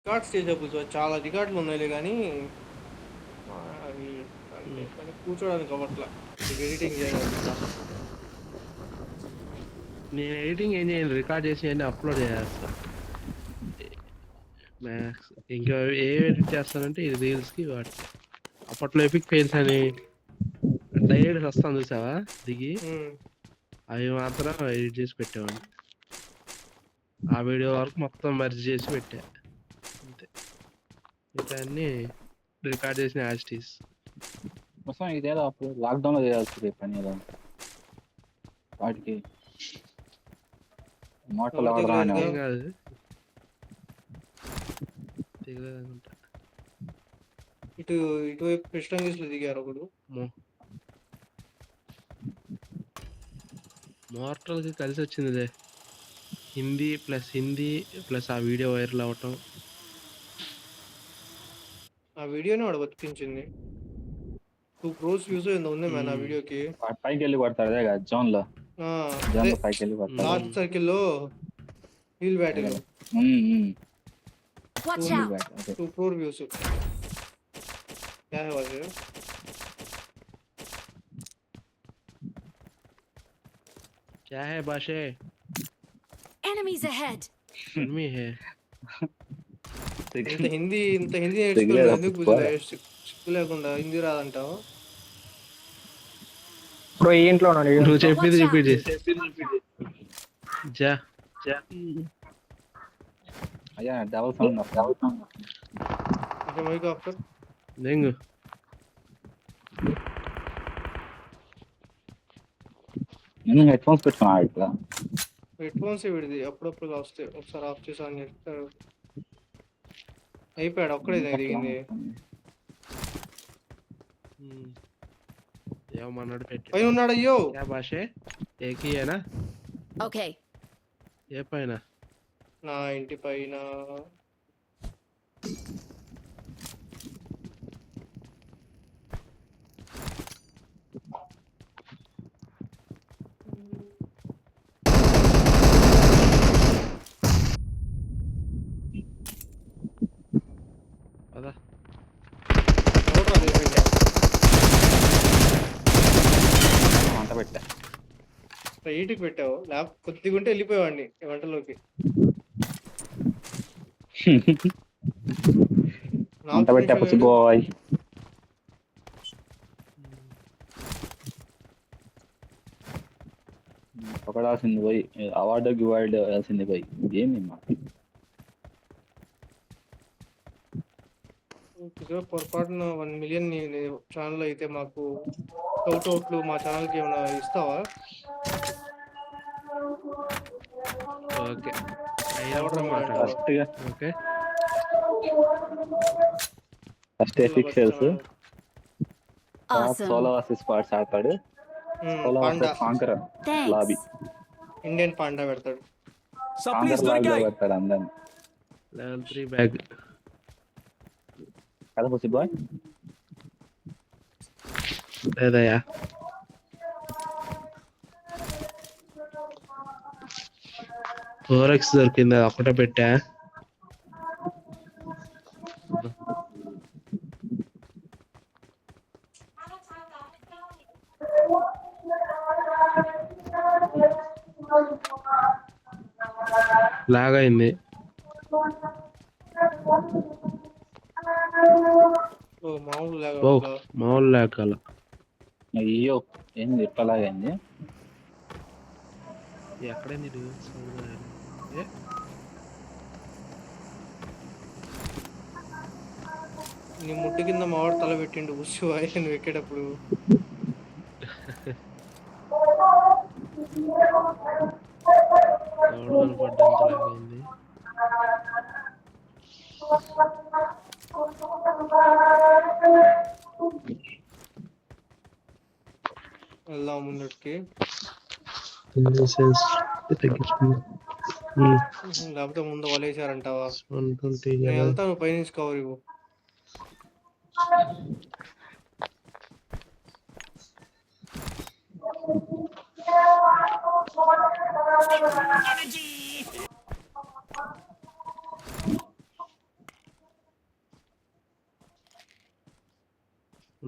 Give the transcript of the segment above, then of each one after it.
Records చేసేప్పుడు చాలా రికార్డులు ఉన్నాయిలే కానీ అవి అంటే హ్మ్. కానీ కూర్చోడానికి అవ్వట్లా ఎడిటింగ్ చేయాలంతా. నేను ఎడిటింగ్ ఏం చేయను, రికార్డ్ చేసి అన్ని అప్లోడ్ చేసేస్తా. మ్యాక్స్ ఇంకా ఏం ఎడిట్ చేస్తానంటే ఈ రీల్స్కి వాటికి. అప్పట్లో ఎపిక్ ఫెయిల్స్ అని డైరెక్ట్ వస్తాను చూసావా దిగి, ఉమ్. అవి మాత్రం ఎడిట్ చేసి పెట్టేవాడిని. ఆ వీడియో వరకు మొత్తం మర్జ్ చేసి పెట్టా అంతే. మిగతా అన్ని రికార్డ్ చేసిన యాస్టీస్. మొత్తం ఇదేదో అప్పుడు లాక్డౌన్ లో చేయాల్సింది పని ఏదో వాటికి మోటార్లు ఎవరు వాడదాం దిగలేదుగా. ఏం అనేవాళ్ళు. కాదు, దిగలేదనుకుంటా. ఇటువైపు కృష్ణంగిరిలో దిగారు ఒకడు. మోర్టల్కి కలిసి వచ్చిందిలే, హిందీ ప్లస్ ఆ వీడియో వైరల్ అవటం. ఆ వీడియోని వాడు బతికించింది. 2 crores వ్యూస్ ఏందో ఉంది మ్యాన్ ఆ వీడియోకి. వాడు పైకి వెళ్ళి కొడతాడు అదే కదా జోన్ లో అదే పైకి వెళ్ళి కొడతాడు. లాస్ట్ సర్కిల్లో వీల్ బ్యాటిల్ Watch 2 out! అదే 2 crore వ్యూస్. क्या है वजह? क्या है बाशे? Enemies ahead! ఎనిమి హే. ఇంత హిందీ నేర్చుకుని సిగ్గులేదు ఎందుకు అప్పుడు పూజలు సిగ్గు లేకుండా హిందీ రాదంటావు? బ్రో ఈ ఇంట్లో ఉన్నాడు ఈడు. నువ్వు చెప్పింది Watch out! రిపీట్ చేసి జా అయ్యా double sound okay mike after. దెంగు నేను హెడ్ ఫోన్స్ పెట్టుకున్నా ఇట్లా. హెడ్ ఫోన్స్ విడిది అప్పుడప్పుడు వస్తాయి, ఒకసారి ఆఫ్ చేసి ఆన్ చేస్తారు. అయిపోయాడు ఒక్కడే దిగింది. ఏమన్నాడు పెట్టి పైన ఉన్నాడు. అయ్యో క్యా బాషే ఏకీ ఏనా? Okay. ఏ పైన? నా ఇంటి పైన. పదా వంట పెట్టా స్ట్రైట్కి పెట్టావు, లేకపోతే కొద్దిగా ఉంటే వెళ్ళిపోయేవాడిని వంటలోకి. వంట పెట్టా బాయ్. ఒకడాల్సింది పోయి అవార్డు గివార్డు వేయాల్సింది పోయి ఏమి పొరపాటున 1 million ఛానల్ అయితే మాకు అవుట్లు మా ఛానల్కి ఏమైనా ఇస్తావా? ఓకే అయినప్పుడు మాట్లాడు. ఓకే ఫస్ట్ ఎఫిక్ సేల్స్ Awesome. సోలో వర్సెస్ స్క్వాడ్స్ ఆడతాడు. Solo versus conqueror lobby Indian panda పెడతాడు. కాంకర్ లాబీలో పెడతాడు అందరిని. లెవెల్ 3 బ్యాగ్ కదా పుసి బాయ్. లేదయ్యా, ఫోరెక్స్ దొరికింది, అది ఒకటే పెట్టా. లాగ్ అయింది. మామూలు లాగ్ కాల. అయ్యో ఏంది ఇప్పలాగైంది. ఎక్కడైంది నీ ముట్టు కింద మావాడు తల పెట్టిండు ఉసి నువ్వు ఎక్కేటప్పుడు. కనపడ్డంత లాగైంది. వెళ్దాం ముందుకి, లేకపోతే ముందు వలేసారంటావా? నేను వెళ్తాను పైనుంచి కవర్ ఇవ్వు.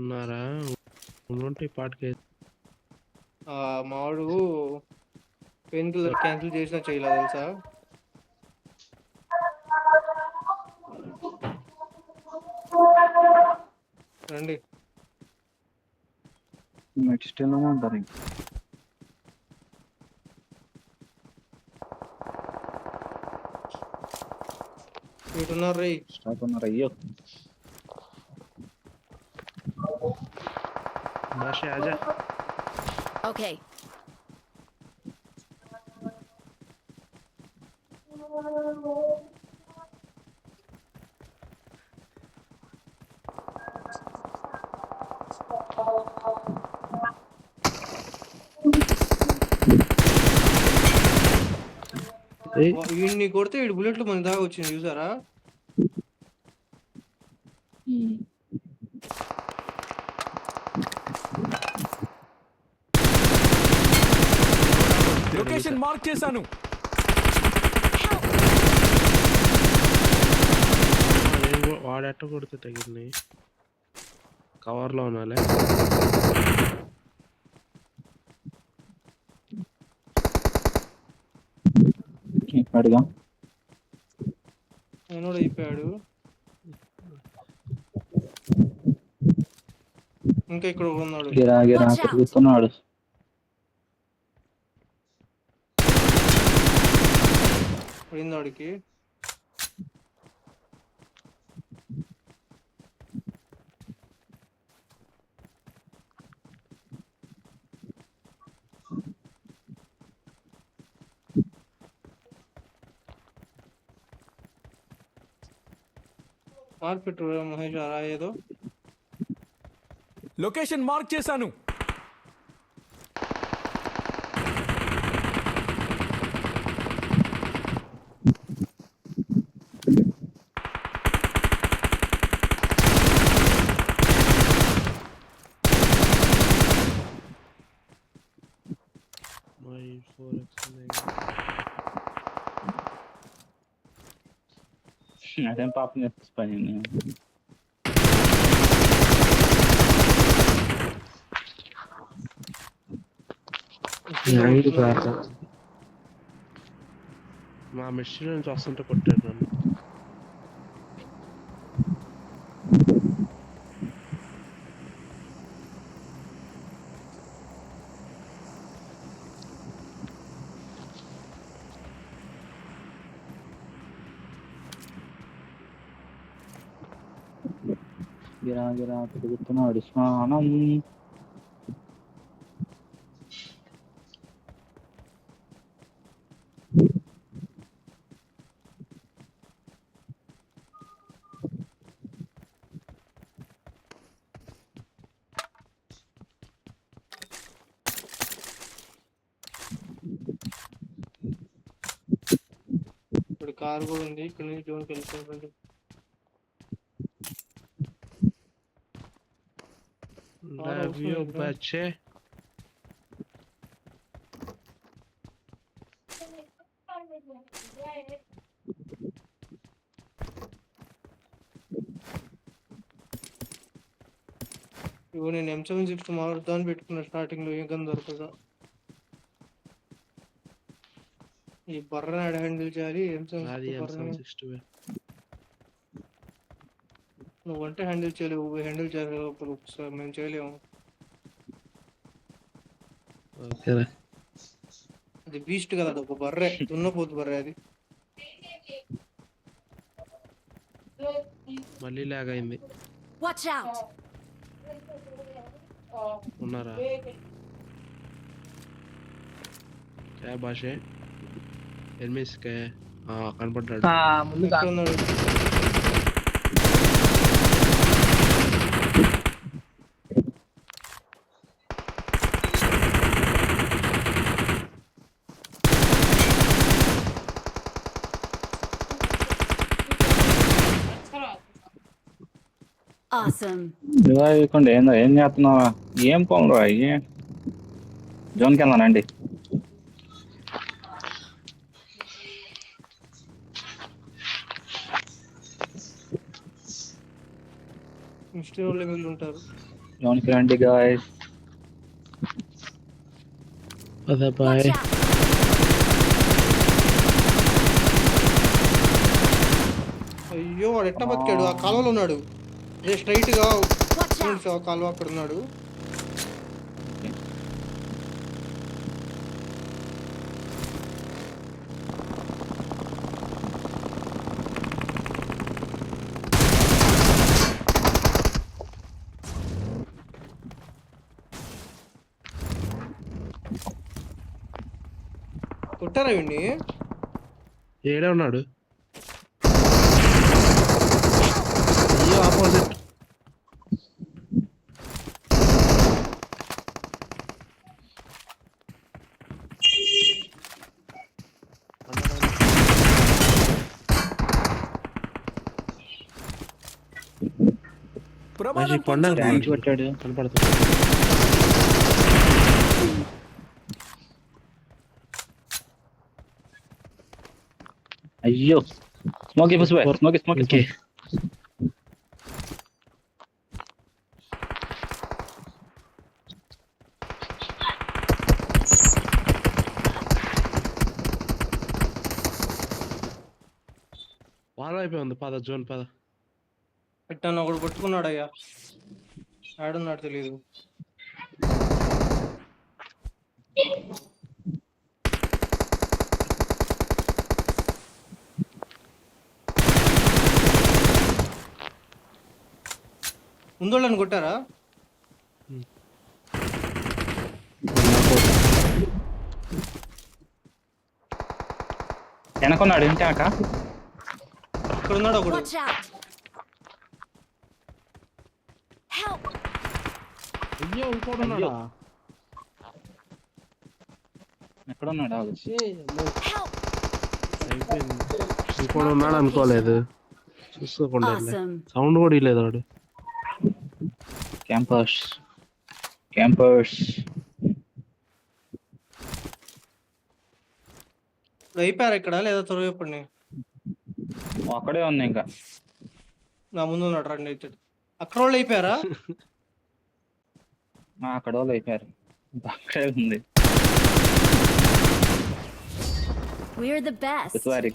ఉన్నారా? ఉంటే ఈ పాటకి మావాడు పెయిన్ కిల్లర్ క్యాన్సిల్ చేసినా చేయలే తెలుసా. రండి. నెక్స్ట్ ఏమో ఉంటారు ఇంకా. ఇటున్నారు రే. స్టాక్ ఉన్నారు అయ్యో. భాష ఆజా. Okay. వీడిని కొడితే వీడి బుల్లెట్లు మన దాకా వచ్చింది చూసారా. లొకేషన్ మార్క్ చేశాను. వాడెట్ట కొడితే తగిలినాయి. కవర్లో ఉన్నాలే. అడిగా నేను కూడా అయిపోయాడు. ఇంకా ఇక్కడ ఉన్నాడు. గిరా గిరా Watch out. తిరుగుతున్నాడు. పడింది వాడికి. మార్కెట్ మహేష్ అలా ఏదో లొకేషన్ మార్క్ చేశాను. అదేం పాపం చేస్తే పని. మా మెషిన్ నుంచి వస్తుంటే కొట్టాడు నన్ను. గిరా గిరా తిరుగుతున్నాడు స్నానం. ఇప్పుడు కార్ కూడా ఉంది. ఇక్కడ నుంచి జోన్కి వెళ్ళిపోయింది. Love you, బచ్చే. ఇవ్వ నేను M760 మారుద్దామని పెట్టుకున్నా స్టార్టింగ్ లో. ఏం గన్ దొరకగా ఈ బర్రని ఆడ హ్యాండిల్ చేయాలి. అది M760 M762. నువ్వంటే హ్యాండిల్ చేయలేవు. హ్యాండిల్ చేయలేవు మేము చేయలేము. ఓకేరా. అది బీస్ట్ కదా. అది ఒక బర్రె. దున్నపోతు బర్రె అది. మళ్ళీ లాగ్ అయింది. Watch out. ఉన్నారా? క్యా భాషే ఎనిమిస్ కే కనపడ్డాడు. ఎక్కడ ఉన్నాడు? Awesome. ఇవ్వకుండా ఏందో ఏం చేస్తున్నావా? ఏం పోను రా. జోన్కి వెళ్ళానండి. ఇన్స్టా వాళ్ళు వీళ్ళు ఉంటారు. జోన్కి రండి గాయస్. అదే Watch బాయ్. out! అయ్యో వాడు ఎట్లా బతికాడు? ఆ కాలువలో ఉన్నాడు. అదే స్ట్రైట్ గా Watch out! చూడు, ఆ కాలువ అక్కడ ఉన్నాడు. కొట్టారా వీడిని? ఏడే ఉన్నాడు. అయ్యో ఆపోజిట్. ప్రమాదం కొండ పొంచి ట్యాంక్ కొట్టాడు. కనపడుతుంది. అయ్యో smoky Pushpa smoky smoky okay. వారం అయిపోయి ఉంది. పద జోన్ పద. పెట్టాను, ఒకడు పట్టుకున్నాడయ్యా. ఆడున్నాడు తెలీదు. ముందోళ్ళని కొట్టారా? వెనకున్నాడు ఇంటాక. ఇక్కడ ఉన్నాడు ఒకడు. Watch out! Help! అయ్యో ఇంకోటి అయ్యో. ఉన్నాడా? ఎక్కడున్నాడు? Help! అయిపోయింది. ఇంకోటి ఉన్నాడు అనుకోలేదు. చూసుకోకుండా Awesome. సౌండ్ కూడా ఇలేదు వాడు. Campers campers. ఇప్పుడు అయిపోయారా ఇక్కడ లేదా త్వరపడిని? అక్కడే ఉంది ఇంకా. నా ముందు ఉన్నాడు రండి అయితే. అక్కడ వాళ్ళు అయిపోయారా? అక్కడ వాళ్ళు అయిపోయారు. అక్కడే ఉంది. We're the best. It's very